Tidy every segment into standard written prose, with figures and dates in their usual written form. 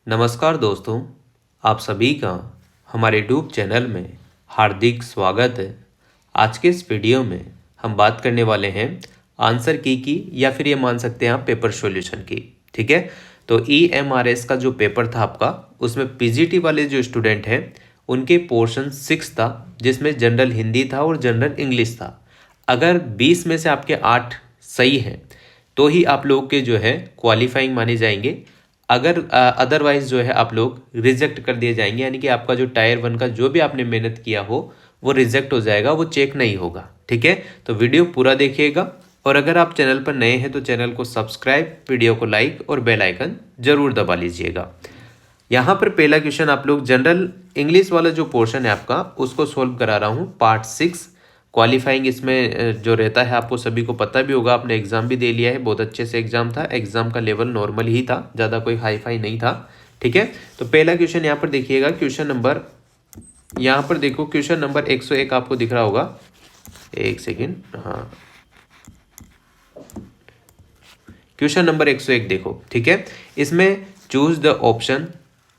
नमस्कार दोस्तों, आप सभी का हमारे यूट्यूब चैनल में हार्दिक स्वागत है। आज के इस वीडियो में हम बात करने वाले हैं आंसर की या फिर ये मान सकते हैं आप पेपर सॉल्यूशन की। ठीक है, तो EMRS का जो पेपर था आपका, उसमें PGT वाले जो स्टूडेंट हैं उनके पोर्शन 6 था, जिसमें जनरल हिंदी था और जनरल इंग्लिश था। अगर 20 में से आपके 8 सही हैं तो ही आप लोग के जो है क्वालिफाइंग माने जाएंगे। अगर अदरवाइज जो है आप लोग रिजेक्ट कर दिए जाएंगे, यानी कि आपका जो टायर 1 का जो भी आपने मेहनत किया हो वो रिजेक्ट हो जाएगा, वो चेक नहीं होगा। ठीक है, तो वीडियो पूरा देखिएगा और अगर आप चैनल पर नए हैं तो चैनल को सब्सक्राइब, वीडियो को लाइक और बेल आइकन जरूर दबा लीजिएगा। यहाँ पर पहला क्वेश्चन आप लोग जनरल इंग्लिश वाला जो पोर्शन है आपका उसको सोल्व करा रहा हूँ, पार्ट 6 क्वालिफाइंग। इसमें जो रहता है आपको सभी को पता भी होगा, आपने एग्जाम भी दे लिया है, बहुत अच्छे से एग्जाम था। एग्जाम का लेवल नॉर्मल ही था, ज़्यादा कोई हाई फाई नहीं था। ठीक है, तो पहला क्वेश्चन यहाँ पर देखिएगा, क्वेश्चन नंबर यहाँ पर देखो, क्वेश्चन नंबर 101 आपको दिख रहा होगा। एक सेकेंड, हाँ, क्वेश्चन नंबर 101 देखो। ठीक है, इसमें choose the option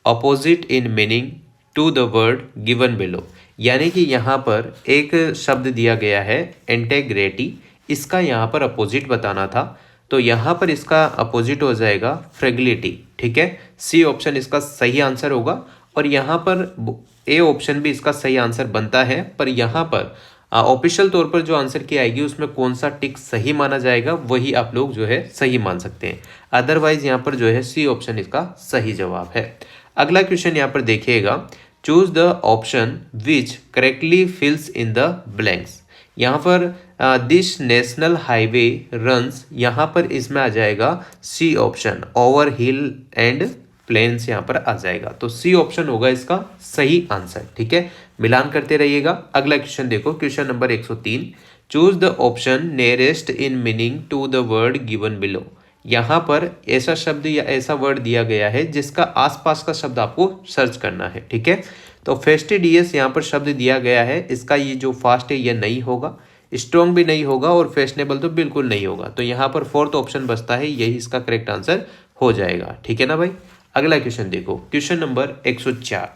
opposite in meaning to the word given below, यानी कि यहाँ पर एक शब्द दिया गया है इंटेग्रिटी, इसका यहाँ पर अपोजिट बताना था, तो यहाँ पर इसका अपोजिट हो जाएगा फ्रेगलिटी। ठीक है, सी ऑप्शन इसका सही आंसर होगा और यहाँ पर ए ऑप्शन भी इसका सही आंसर बनता है, पर यहाँ पर ऑफिशियल तौर पर जो आंसर की आएगी उसमें कौन सा टिक सही माना जाएगा वही आप लोग जो है सही मान सकते हैं। अदरवाइज यहाँ पर जो है सी ऑप्शन इसका सही जवाब है। अगला क्वेश्चन यहाँ पर देखिएगा, choose the option which correctly fills in the blanks. यहाँ पर दिस नेशनल हाईवे रन्स, यहाँ पर इसमें आ जाएगा C option, over hill and plains यहाँ पर आ जाएगा, तो सी ऑप्शन होगा इसका सही आंसर। ठीक है, मिलान करते रहिएगा। अगला क्वेश्चन देखो, question number 103, choose the option nearest in meaning to the word given below. यहाँ पर ऐसा शब्द या ऐसा वर्ड दिया गया है जिसका आसपास का शब्द आपको सर्च करना है। ठीक है, तो फेस्टिडियस यहाँ पर शब्द दिया गया है, इसका ये जो फास्ट है ये नहीं होगा, स्ट्रॉन्ग भी नहीं होगा और फैशनेबल तो बिल्कुल नहीं होगा, तो यहाँ पर फोर्थ ऑप्शन बचता है, यही इसका करेक्ट आंसर हो जाएगा। ठीक है ना भाई। अगला क्वेश्चन देखो, question number 104,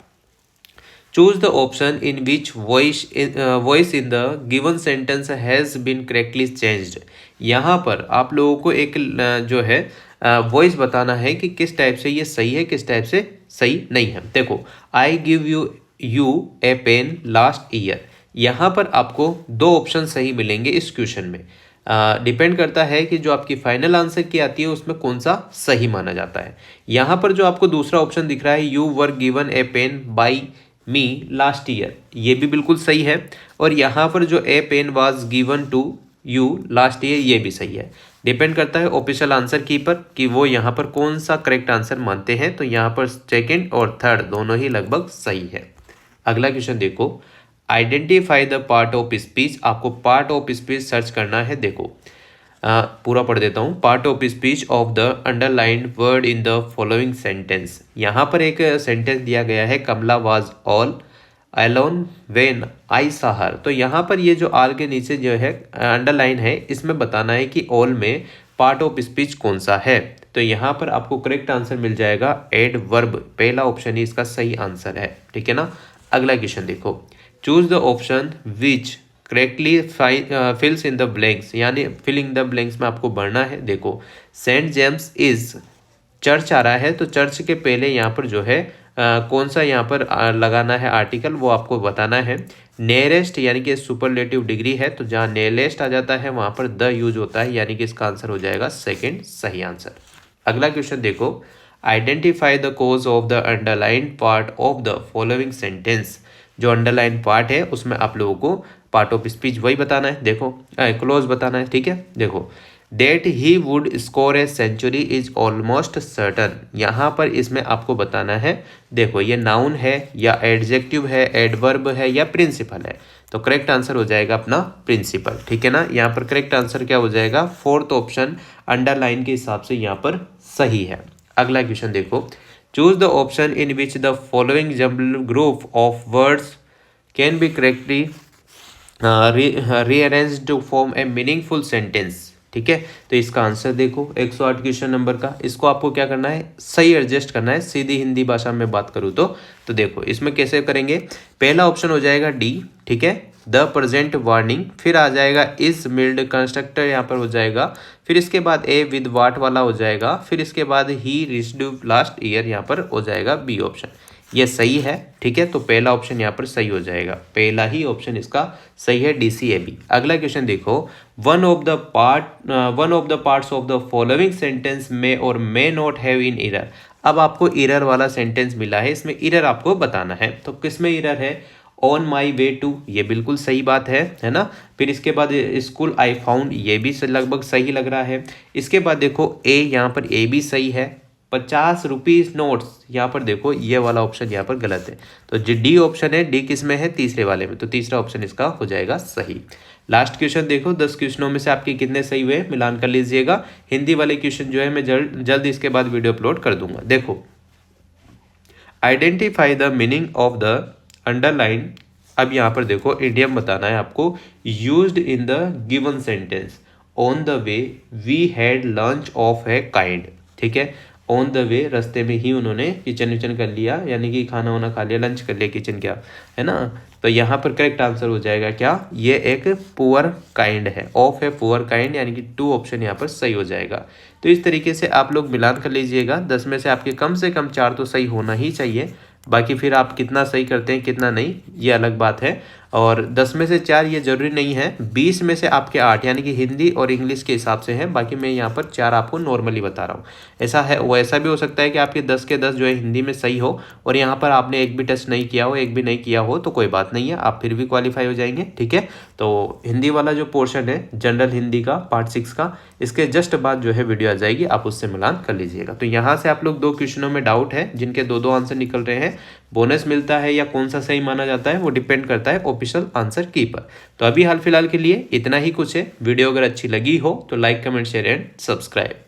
choose the option in which voice in the given sentence has been correctly changed. यहाँ पर आप लोगों को एक जो है वॉइस बताना है कि किस टाइप से ये सही है, किस टाइप से सही नहीं है। देखो, I give you a pen last year, यहाँ पर आपको दो ऑप्शन सही मिलेंगे इस क्वेश्चन में। डिपेंड करता है कि जो आपकी फाइनल आंसर की आती है उसमें कौन सा सही माना जाता है। यहाँ पर जो आपको दूसरा ऑप्शन दिख रहा है, you were given a pen by me last year, ये भी बिल्कुल सही है, और यहाँ पर जो a pen was given to you last year, ये भी सही है। डिपेंड करता है ऑफिशियल आंसर की पर कि वो यहाँ पर कौन सा करेक्ट आंसर मानते हैं, तो यहाँ पर सेकेंड और थर्ड दोनों ही लगभग सही है। अगला क्वेश्चन देखो, identify the part of speech, आपको पार्ट ऑफ स्पीच सर्च करना है। देखो, पूरा पढ़ देता हूँ, part of speech of the underlined word in the following sentence. यहाँ पर एक सेंटेंस दिया गया है, Kamala was all alone when I saw her, तो यहाँ पर ये जो आल के नीचे जो है अंडरलाइन है, इसमें बताना है कि ऑल में पार्ट ऑफ स्पीच कौन सा है, तो यहाँ पर आपको करेक्ट आंसर मिल जाएगा एडवर्ब, पहला ऑप्शन ही इसका सही आंसर है। ठीक है ना। अगला क्वेश्चन देखो, choose the option which correctly fills in the blanks, यानी फिलिंग द ब्लैंक्स में आपको भरना है। देखो, सेंट जेम्स इज चर्च आ रहा है, तो चर्च के पहले यहाँ पर जो है कौन सा यहाँ पर लगाना है आर्टिकल, वो आपको बताना है। नियरेस्ट यानी कि सुपरलेटिव डिग्री है, तो जहाँ नियरेस्ट आ जाता है वहाँ पर द यूज होता है, यानी कि इसका आंसर हो जाएगा सेकेंड सही आंसर। अगला क्वेश्चन देखो, identify the cause of the underline part of the following sentence. जो अंडरलाइन पार्ट है उसमें आप लोगों को पार्ट ऑफ स्पीच वही बताना है, देखो क्लोज बताना है। ठीक है, देखो, that he would score a century is almost certain, यहाँ पर इसमें आपको बताना है, देखो ये नाउन है या एडजेक्टिव है, एडवर्ब है या प्रिंसिपल है, तो करेक्ट आंसर हो जाएगा अपना प्रिंसिपल। ठीक है ना, यहाँ पर करेक्ट आंसर क्या हो जाएगा, फोर्थ ऑप्शन अंडरलाइन के हिसाब से यहाँ पर सही है। अगला क्वेश्चन देखो, choose the option in which the following jumble group of words can be correctly rearranged to form a meaningful sentence। ठीक है। तो इसका आंसर देखो 108 क्वेश्चन नंबर का, इसको आपको क्या करना है, सही एडजस्ट करना है। सीधी हिंदी भाषा में बात करूँ तो देखो इसमें कैसे करेंगे। पहला ऑप्शन हो जाएगा डी, ठीक है, द प्रेजेंट वार्निंग, फिर आ जाएगा इज मिल्ड कंस्ट्रक्टर यहाँ पर हो जाएगा, फिर इसके बाद ए विद वाट वाला हो जाएगा, फिर इसके बाद ही रिसीव्ड लास्ट ईयर यहाँ पर हो जाएगा बी ऑप्शन। ये सही है, ठीक है। तो पहला ऑप्शन यहाँ पर सही हो जाएगा, पहला ही ऑप्शन इसका सही है, DCAB। अगला क्वेश्चन देखो, one of the parts of the following sentence में और may not have in error. अब आपको एरर वाला सेंटेंस मिला है, इसमें एरर आपको बताना है। तो किसमें एरर है, ऑन माई वे टू, ये बिल्कुल सही बात है ना। फिर इसके बाद स्कूल आई फाउंड, ये भी लगभग सही लग रहा है। इसके बाद देखो ए, यहाँ पर ए भी सही है। 50 रुपीज नोट्स, यहाँ पर देखो ये वाला ऑप्शन यहाँ पर गलत है। तो जो डी ऑप्शन है, डी किस में है, तीसरे वाले में, तो तीसरा ऑप्शन इसका हो जाएगा सही। लास्ट क्वेश्चन देखो, 10 क्वेश्चनों में से आपके कितने सही हुए मिलान कर लीजिएगा। हिंदी वाले क्वेश्चन जो है मैं जल्द इसके बाद वीडियो अपलोड कर दूंगा। देखो, identify the meaning of the underline. अब यहाँ पर देखो इडियम बताना है आपको, used in the given sentence. On the way we had lunch of a kind, ठीक है। ऑन द वे, रास्ते में ही उन्होंने किचन विचन कर लिया, यानी कि खाना वाना खा लिया, लंच कर लिया किचन क्या, है ना। तो यहाँ पर करेक्ट आंसर हो जाएगा क्या, ये एक पुअर काइंड है, ऑफ है पुअर काइंड, यानी कि 2 ऑप्शन यहाँ पर सही हो जाएगा। तो इस तरीके से आप लोग मिलान कर लीजिएगा। 10 में से आपके कम से कम 4 तो सही होना ही चाहिए, बाकी फिर आप कितना सही करते हैं कितना नहीं ये अलग बात है। और 10 में से 4 ये जरूरी नहीं है, 20 में से आपके 8 यानी कि हिंदी और इंग्लिश के हिसाब से है, बाकी मैं यहाँ पर 4 आपको नॉर्मली बता रहा हूँ। ऐसा है, वो ऐसा भी हो सकता है कि आपके 10 के 10 जो है हिंदी में सही हो और यहाँ पर आपने एक भी टेस्ट नहीं किया हो, एक भी नहीं किया हो, तो कोई बात नहीं है, आप फिर भी क्वालिफाई हो जाएंगे, ठीक है। तो हिंदी वाला जो पोर्शन है जनरल हिंदी का पार्ट 6 का, इसके जस्ट बाद जो है वीडियो आ जाएगी, आप उससे मिलान कर लीजिएगा। तो यहाँ से आप लोग 2 क्वेश्चनों में डाउट है, जिनके 2 आंसर निकल रहे हैं, बोनस मिलता है या कौन सा सही माना जाता है वो डिपेंड करता है ऑफिशियल आंसर की पर। तो अभी हाल फिलहाल के लिए इतना ही कुछ है। वीडियो अगर अच्छी लगी हो तो like, comment, share and subscribe.